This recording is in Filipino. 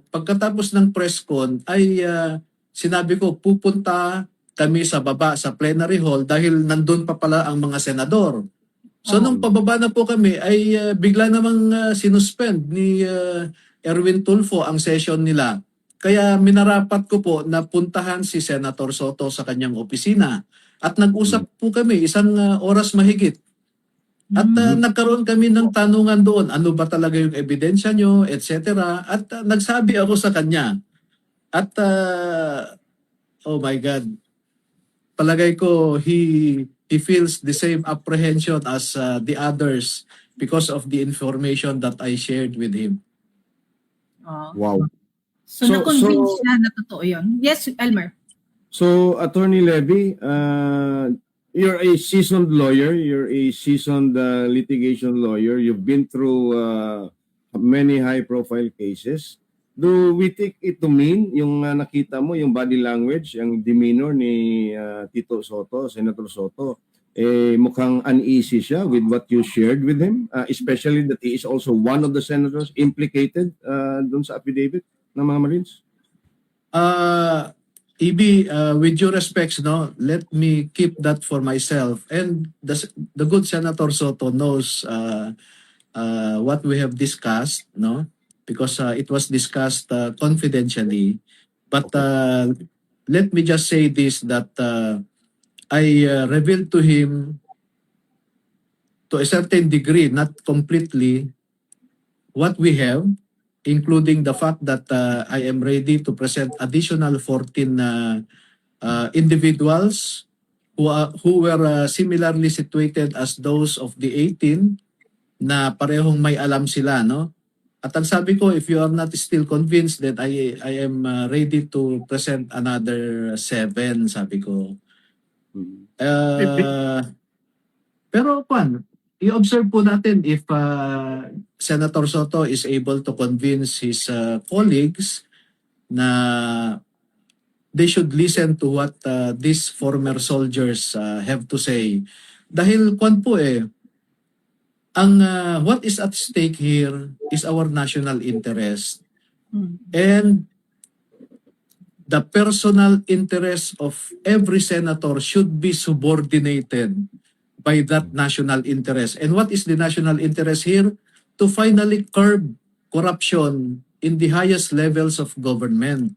Pagkatapos ng press con ay sinabi ko pupunta kami sa baba sa plenary hall dahil nandun pa pala ang mga senador. So nung pababa na po kami ay bigla namang sinuspend ni Erwin Tulfo ang session nila. Kaya minarapat ko po na puntahan si Senator Soto sa kanyang opisina. At nag-usap po kami isang oras mahigit. At nagkaroon kami ng tanungan doon, ano ba talaga yung ebidensya nyo, etc. At nagsabi ako sa kanya. At oh my God, palagay ko he feels the same apprehension as the others because of the information that I shared with him. Wow. So na-convince siya na totoo yun. Yes, Elmer. So, Attorney Levy, you're a seasoned lawyer. You're a seasoned litigation lawyer. You've been through many high-profile cases. Do we take it to mean yung nakita mo, yung body language, yung demeanor ni Tito Soto, Senator Soto, mukhang uneasy siya with what you shared with him, especially that he is also one of the senators implicated dun sa affidavit ng mga Marines? EB, with due respects, no, let me keep that for myself. And the good Senator Soto knows what we have discussed, no, because it was discussed confidentially. But let me just say this, that I revealed to him to a certain degree, not completely, what we have, including the fact that I am ready to present additional 14 individuals who were similarly situated as those of the 18 na parehong may alam sila, no? At ang sabi ko, if you are not still convinced that I am ready to present another 7, sabi ko. Pero i-observe po natin if Senator Soto is able to convince his colleagues na they should listen to what these former soldiers have to say. Dahil what is at stake here is our national interest. And the personal interest of every senator should be subordinated by that national interest. And what is the national interest here? To finally curb corruption in the highest levels of government.